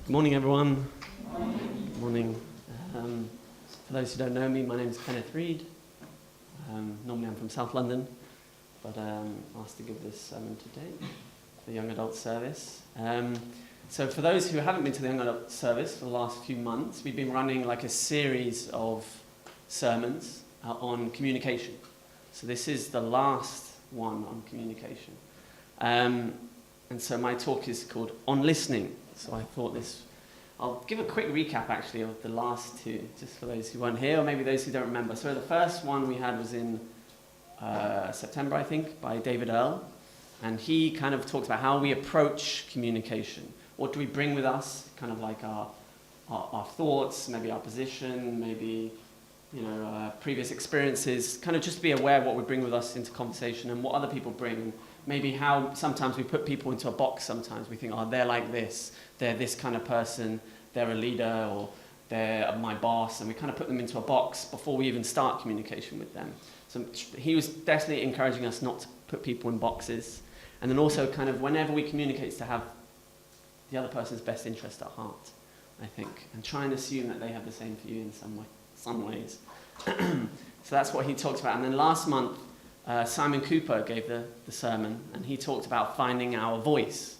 Good morning, everyone. Good morning. For those who don't know me, my name is Kenneth Reed. Normally I'm from South London, but I'm asked to give this sermon today for the young adult service. So for those who haven't been to the young adult service for the last few months, we've been running like a series of sermons on communication. So this is the last one on communication. And so my talk is called On Listening. So I thought I'll give a quick recap actually of the last two, just for those who weren't here, or maybe those who don't remember. So the first one we had was in September, I think, by David Earl. And he kind of talks about how we approach communication. What do we bring with us? Kind of like our thoughts, maybe our position, maybe previous experiences. Kind of just to be aware of what we bring with us into conversation and what other people bring. Maybe how sometimes we put people into a box sometimes. We think, oh, they're like this, they're this kind of person, they're a leader, or they're my boss, and we kind of put them into a box before we even start communication with them. So he was definitely encouraging us not to put people in boxes. And then also kind of whenever we communicate, to have the other person's best interest at heart, I think, and try and assume that they have the same for you in some ways. So that's what he talks about. And then last month, Simon Cooper gave the sermon, and he talked about finding our voice.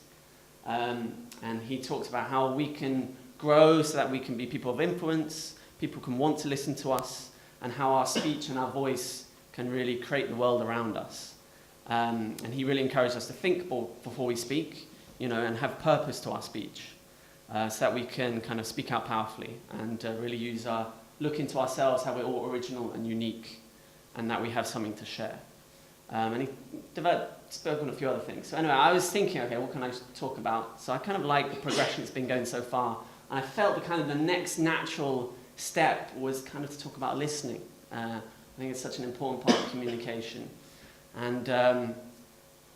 And he talked about how we can grow so that we can be people of influence, people can want to listen to us, and how our speech and our voice can really create the world around us. And he really encouraged us to think before we speak, and have purpose to our speech, so that we can kind of speak out powerfully and really look into ourselves, how we're all original and unique, and that we have something to share. And he spoke on a few other things. So anyway, I was thinking, okay, what can I talk about? So I kind of like the progression that's been going so far. And I felt the next natural step was kind of to talk about listening. I think it's such an important part of communication. And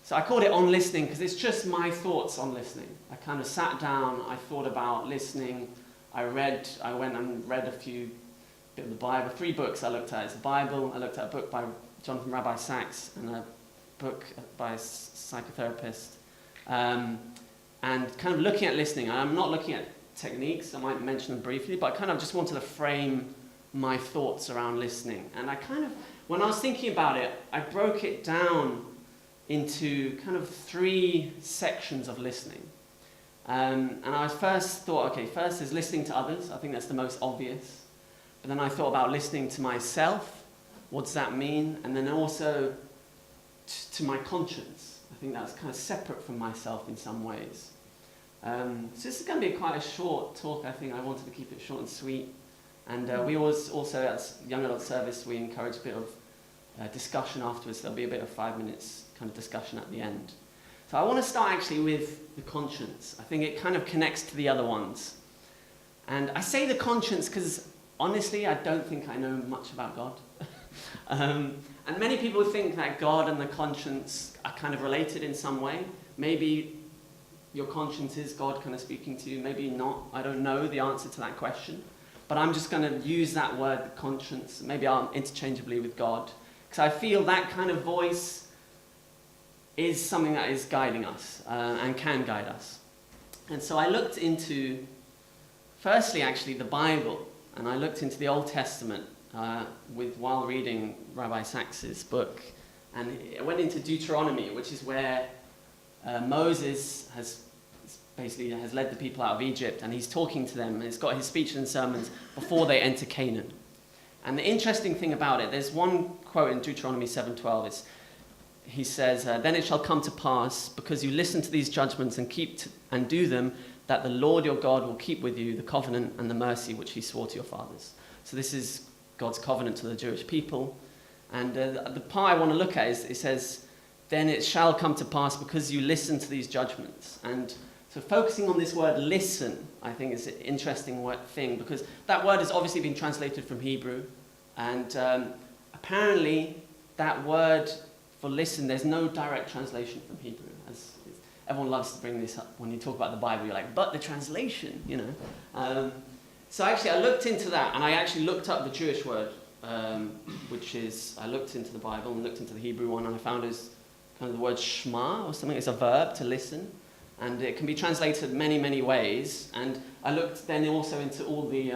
so I called it On Listening because it's just my thoughts on listening. I kind of sat down, I thought about listening. I went and read a few bit of the Bible, 3 books I looked at. It's the Bible, I looked at a book by Jonathan Rabbi Sachs, and a book by a psychotherapist, and kind of looking at listening. And I'm not looking at techniques, I might mention them briefly, but I kind of just wanted to frame my thoughts around listening. And I kind of, when I was thinking about it, I broke it down into kind of 3 sections of listening. And I first thought, okay, first is listening to others. I think that's the most obvious. But then I thought about listening to myself. What does that mean? And then also to my conscience. I think that's kind of separate from myself in some ways. So this is going to be quite a short talk. I think I wanted to keep it short and sweet. And we always also, at Young Adult Service, we encourage a bit of discussion afterwards. There'll be a bit of 5 minutes kind of discussion at the end. So I want to start actually with the conscience. I think it kind of connects to the other ones. And I say the conscience because honestly, I don't think I know much about God. And many people think that God and the conscience are kind of related in some way. Maybe your conscience is God kind of speaking to you, maybe not. I don't know the answer to that question. But I'm just going to use that word, conscience, maybe interchangeably with God. Because I feel that kind of voice is something that is guiding us and can guide us. And so I looked into, firstly actually, the Bible. And I looked into the Old Testament while reading Rabbi Sachs's book, and I went into Deuteronomy, which is where Moses has led the people out of Egypt, and he's talking to them, and he's got his speeches and sermons before they enter Canaan. And the interesting thing about it, there's one quote in Deuteronomy 7:12. He says, "Then it shall come to pass, because you listen to these judgments and do them, that the Lord your God will keep with you the covenant and the mercy which he swore to your fathers." So this is God's covenant to the Jewish people. And the part I want to look at is, it says, "Then it shall come to pass because you listen to these judgments." And so focusing on this word listen, I think is an interesting thing, because that word has obviously been translated from Hebrew. And apparently that word for listen, there's no direct translation from Hebrew. Everyone loves to bring this up when you talk about the Bible. You're like, but the translation, So actually I looked into that, and I actually looked up the Jewish word, which is, I looked into the Bible and looked into the Hebrew one, and I found it's kind of the word shema or something. It's a verb, to listen. And it can be translated many, many ways. And I looked then also into all the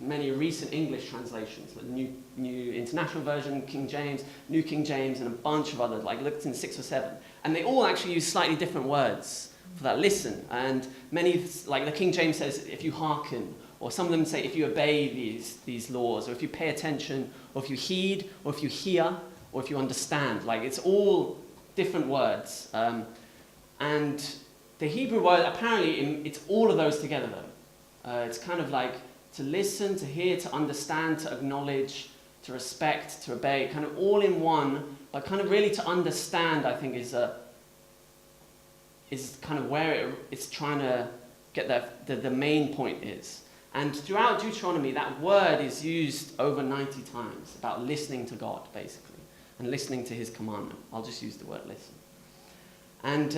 many recent English translations, the New International Version, King James, New King James, and a bunch of others, like looked in 6 or 7. And they all actually use slightly different words for that listen. And many, like the King James says, if you hearken, or some of them say if you obey these laws, or if you pay attention, or if you heed, or if you hear, or if you understand. Like it's all different words. And the Hebrew word, apparently, it's all of those together, though. It's kind of like to listen, to hear, to understand, to acknowledge, to respect, to obey, kind of all in one, but kind of really to understand, I think, is kind of where it's trying to get the main point is. And throughout Deuteronomy, that word is used over 90 times, about listening to God, basically, and listening to his commandment. I'll just use the word listen. And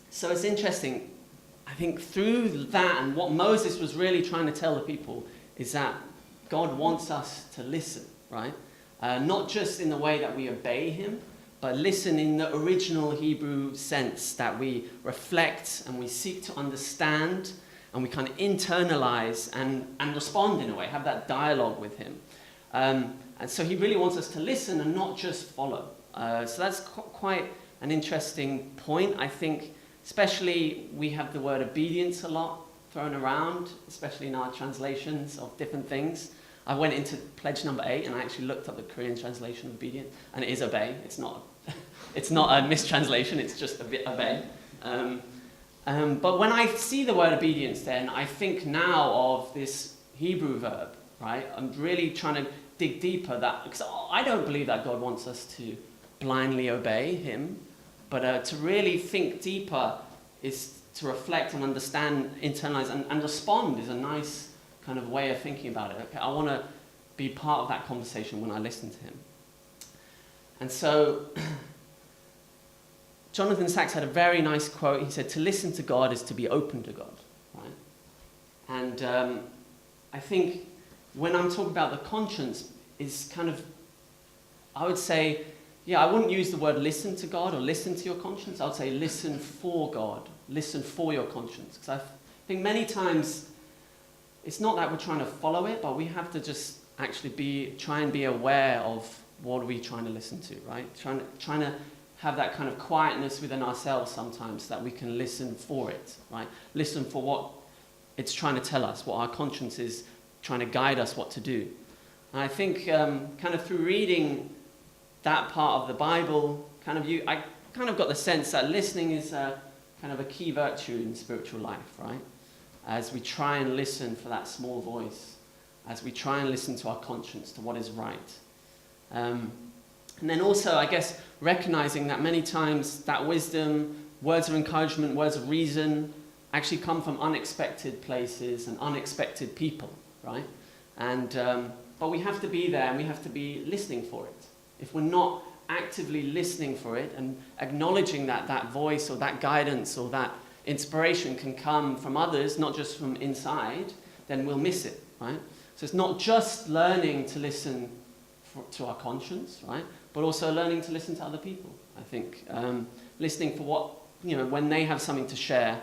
so it's interesting, I think through that, and what Moses was really trying to tell the people is that God wants us to listen, right? Not just in the way that we obey him, but listen in the original Hebrew sense, that we reflect and we seek to understand and we kind of internalize and respond in a way, have that dialogue with him. And so he really wants us to listen and not just follow. So that's quite an interesting point, I think. Especially, we have the word obedience a lot thrown around, especially in our translations of different things. I went into pledge number 8 and I actually looked up the Korean translation of obedience, and it is obey. It's not a mistranslation, it's just obey. But when I see the word obedience, then I think now of this Hebrew verb, right? I'm really trying to dig deeper, because I don't believe that God wants us to blindly obey him. But to really think deeper is to reflect and understand, internalize, and respond is a nice kind of way of thinking about it. Okay, I want to be part of that conversation when I listen to him. And so Jonathan Sacks had a very nice quote. He said, "To listen to God is to be open to God." Right? And I think when I'm talking about the conscience is kind of, I would say, yeah, I wouldn't use the word listen to God or listen to your conscience. I would say listen for God, listen for your conscience. Because I think many times it's not that we're trying to follow it, but we have to just actually try and be aware of what are we trying to listen to, right? Trying to have that kind of quietness within ourselves sometimes that we can listen for it, right? Listen for what it's trying to tell us, what our conscience is trying to guide us what to do. And I think kind of through reading that part of the Bible, I kind of got the sense that listening is kind of a key virtue in spiritual life, right? As we try and listen for that small voice, as we try and listen to our conscience, to what is right. And then also, I guess, recognizing that many times that wisdom, words of encouragement, words of reason, actually come from unexpected places and unexpected people, right? And but we have to be there and we have to be listening for it. If we're not actively listening for it and acknowledging that that voice or that guidance or that inspiration can come from others, not just from inside, then we'll miss it, right? So it's not just learning to listen to our conscience, right? But also learning to listen to other people, I think. Listening for what, when they have something to share.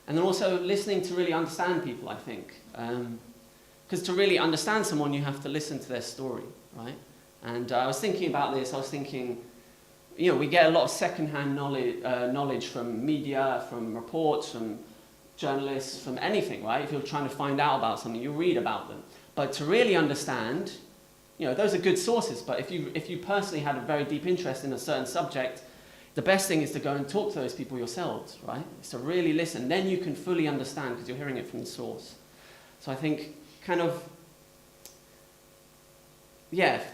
And then also listening to really understand people, I think. Because to really understand someone, you have to listen to their story, right? And I was thinking about this. I was thinking, we get a lot of secondhand knowledge from media, from reports, from journalists, from anything, right? If you're trying to find out about something, you read about them. But to really understand, those are good sources. But if you personally had a very deep interest in a certain subject, the best thing is to go and talk to those people yourselves, right? It's to really listen. Then you can fully understand because you're hearing it from the source. So I think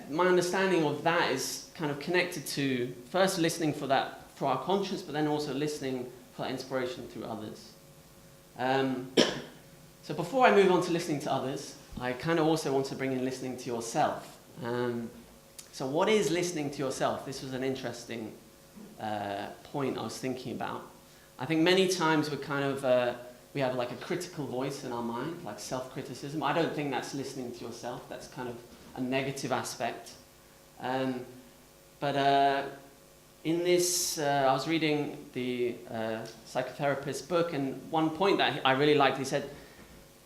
my understanding of that is kind of connected to first listening for our conscience, but then also listening for that inspiration through others. So before I move on to listening to others, I kind of also want to bring in listening to yourself. So what is listening to yourself? This was an interesting point I was thinking about. I think many times we have like a critical voice in our mind, like self-criticism. I don't think that's listening to yourself. That's kind of a negative aspect. But in this, I was reading the psychotherapist's book, and one point that I really liked, he said,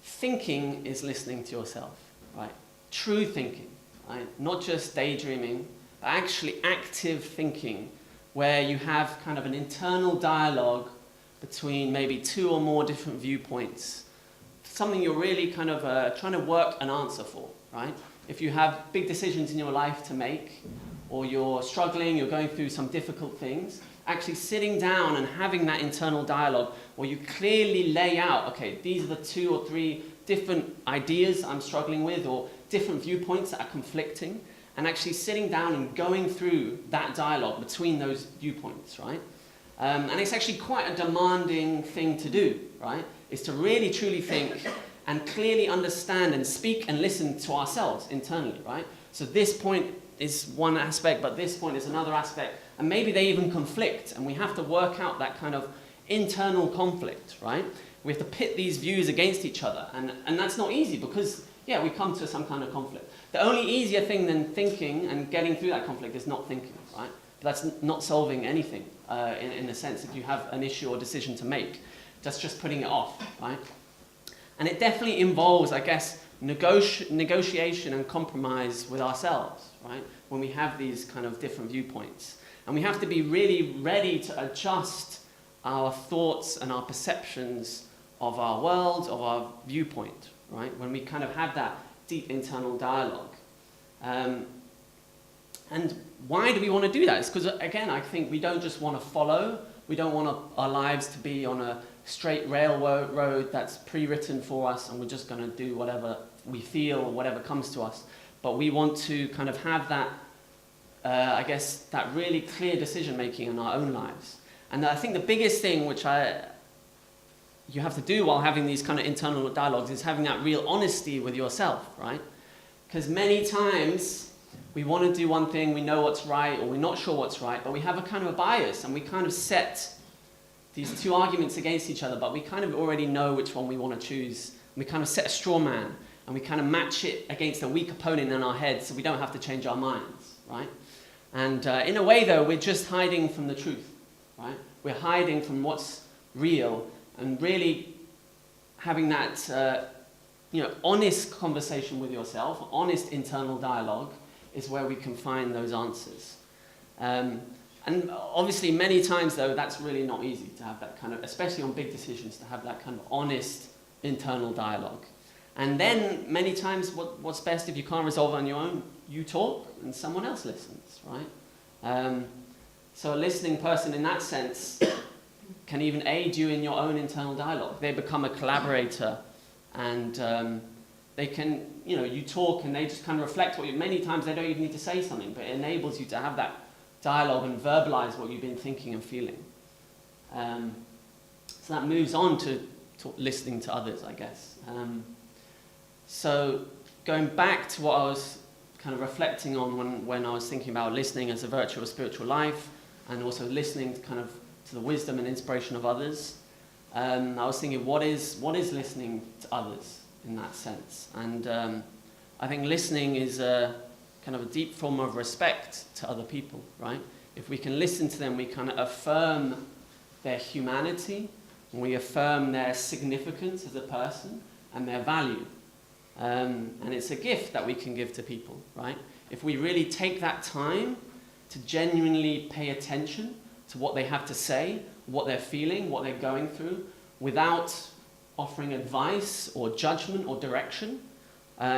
thinking is listening to yourself, right? True thinking, right? Not just daydreaming, but actually active thinking, where you have kind of an internal dialogue between maybe two or more different viewpoints, something you're really kind of trying to work an answer for, right? If you have big decisions in your life to make, or you're struggling, you're going through some difficult things, actually sitting down and having that internal dialogue where you clearly lay out, okay, these are the 2 or 3 different ideas I'm struggling with, or different viewpoints that are conflicting, and actually sitting down and going through that dialogue between those viewpoints, right? And it's actually quite a demanding thing to do, right? Is to really truly think and clearly understand and speak and listen to ourselves internally, right? So this point is one aspect, but this point is another aspect, and maybe they even conflict, and we have to work out that kind of internal conflict, right? We have to pit these views against each other, and that's not easy because, yeah, we come to some kind of conflict. The only easier thing than thinking and getting through that conflict is not thinking, right? But that's not solving anything, in a sense, if you have an issue or decision to make. That's just putting it off, right? And it definitely involves, I guess, negotiation and compromise with ourselves, right? When we have these kind of different viewpoints. And we have to be really ready to adjust our thoughts and our perceptions of our world, of our viewpoint, right? When we kind of have that deep internal dialogue. And why do we want to do that? It's because, again, I think we don't just want to follow. We don't want our lives to be on a straight railroad road that's pre-written for us, and we're just going to do whatever we feel or whatever comes to us. But we want to kind of have that, I guess, that really clear decision-making in our own lives. And I think the biggest thing which you have to do while having these kind of internal dialogues is having that real honesty with yourself, right? Because many times we want to do one thing, we know what's right, or we're not sure what's right, but we have a kind of a bias, and we kind of set these two arguments against each other, but we kind of already know which one we want to choose. We kind of set a straw man, and we kind of match it against a weak opponent in our head, so we don't have to change our minds, right? And in a way, though, we're just hiding from the truth, right? We're hiding from what's real, and really having that, honest conversation with yourself, honest internal dialogue, is where we can find those answers. And obviously, many times, though, that's really not easy to have that kind of, especially on big decisions, to have that kind of honest internal dialogue. And then, many times, what's best if you can't resolve it on your own? You talk, and someone else listens, right? So a listening person, in that sense, can even aid you in your own internal dialogue. They become a collaborator, and they can, you talk, and they just kind of reflect what you. Many times, they don't even need to say something, but it enables you to have that dialogue and verbalize what you've been thinking and feeling. So that moves on to listening to others, I guess. So going back to what I was kind of reflecting on when I was thinking about listening as a virtue of spiritual life, and also listening to the wisdom and inspiration of others, I was thinking, what is listening to others in that sense? And I think listening is kind of a deep form of respect to other people, right? If we can listen to them, we kind of affirm their humanity, and we affirm their significance as a person and their value. And it's a gift that we can give to people, right? If we really take that time to genuinely pay attention to what they have to say, what they're feeling, what they're going through, without offering advice or judgment or direction,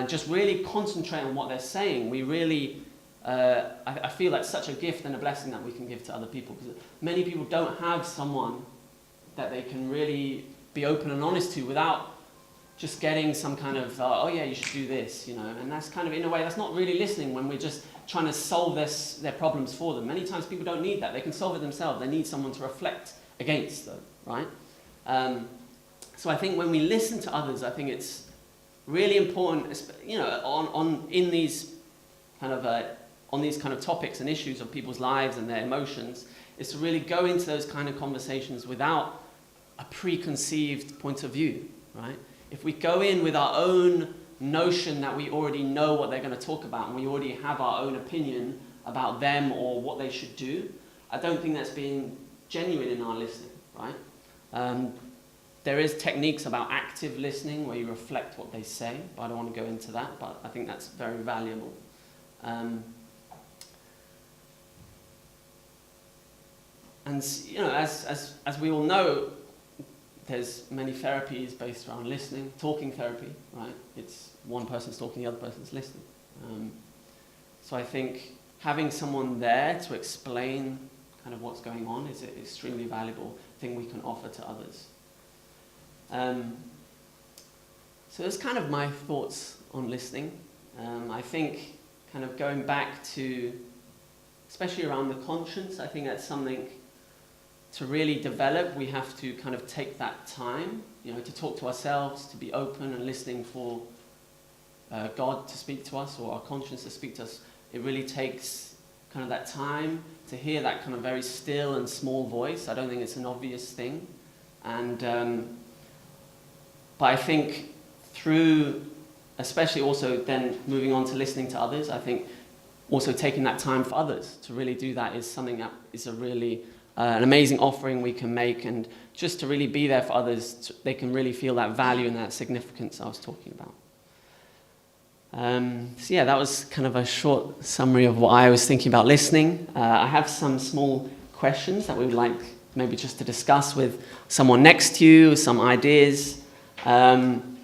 just really concentrate on what they're saying, we really, I feel that's such a gift and a blessing that we can give to other people. Because many people don't have someone that they can really be open and honest to without just getting some kind of, oh yeah, you should do this, And that's kind of, in a way, that's not really listening when we're just trying to solve their problems for them. Many times people don't need that. They can solve it themselves. They need someone to reflect against them, right? So I think when we listen to others, I think it's really important, on these kind of topics and issues of people's lives and their emotions, is to really go into those kind of conversations without a preconceived point of view, right? If we go in with our own notion that we already know what they're going to talk about, and we already have our own opinion about them or what they should do, I don't think that's being genuine in our listening, right? There is techniques about active listening where you reflect what they say, but I don't want to go into that, but I think that's very valuable. And as we all know, there's many therapies based around listening, talking therapy, right? It's one person's talking, the other person's listening. So I think having someone there to explain kind of what's going on is an extremely valuable thing we can offer to others. So that's kind of my thoughts on listening. I think kind of going back to, especially around the conscience, I think that's something to really develop. We have to kind of take that time, to talk to ourselves, to be open and listening for God to speak to us or our conscience to speak to us. It really takes kind of that time to hear that kind of very still and small voice. I don't think it's an obvious thing. But I think through, especially also then moving on to listening to others, I think also taking that time for others to really do that is something that is a really an amazing offering we can make, and just to really be there for others, they can really feel that value and that significance I was talking about. So yeah, that was kind of a short summary of what I was thinking about listening. I have some small questions that we would like maybe just to discuss with someone next to you, some ideas. And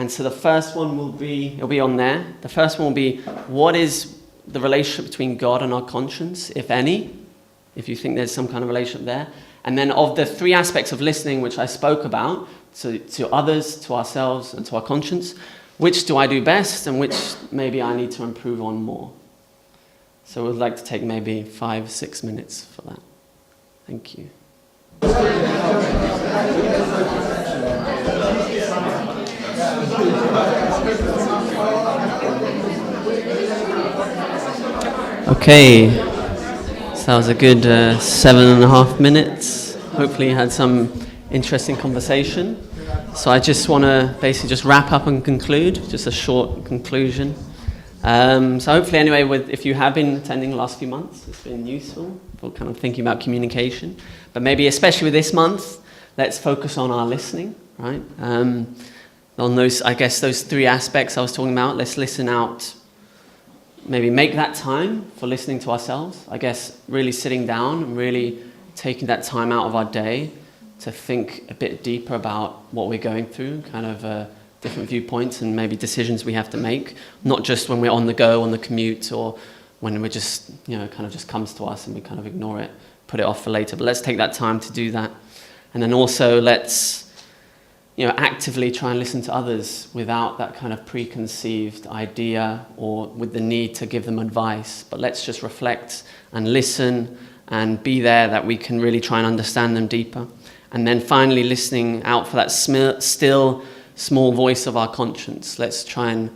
so the first one it'll be on there. The first one will be, what is the relationship between God and our conscience, if any? If you think there's some kind of relationship there. And then of the three aspects of listening which I spoke about, to others, to ourselves, and to our conscience, which do I do best and which maybe I need to improve on more? So we'd like to take maybe 5-6 minutes for that. Thank you. Okay, so that was a good 7.5 minutes. Hopefully you had some interesting conversation. So I just want to basically just wrap up and conclude, just a short conclusion. So hopefully anyway, if you have been attending the last few months, it's been useful for kind of thinking about communication. But maybe especially with this month, let's focus on our listening, right? On those, I guess, those three aspects I was talking about. Let's listen out. Maybe make that time for listening to ourselves. I guess really sitting down and really taking that time out of our day to think a bit deeper about what we're going through, kind of different viewpoints and maybe decisions we have to make, not just when we're on the go, on the commute, or when we're just, kind of just comes to us and we kind of ignore it, put it off for later. But let's take that time to do that. And then also let's, actively try and listen to others without that kind of preconceived idea or with the need to give them advice. But let's just reflect and listen and be there that we can really try and understand them deeper. And then finally listening out for that still, small voice of our conscience. Let's try and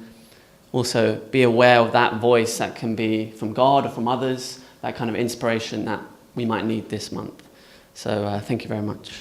also be aware of that voice that can be from God or from others, that kind of inspiration that we might need this month. So thank you very much.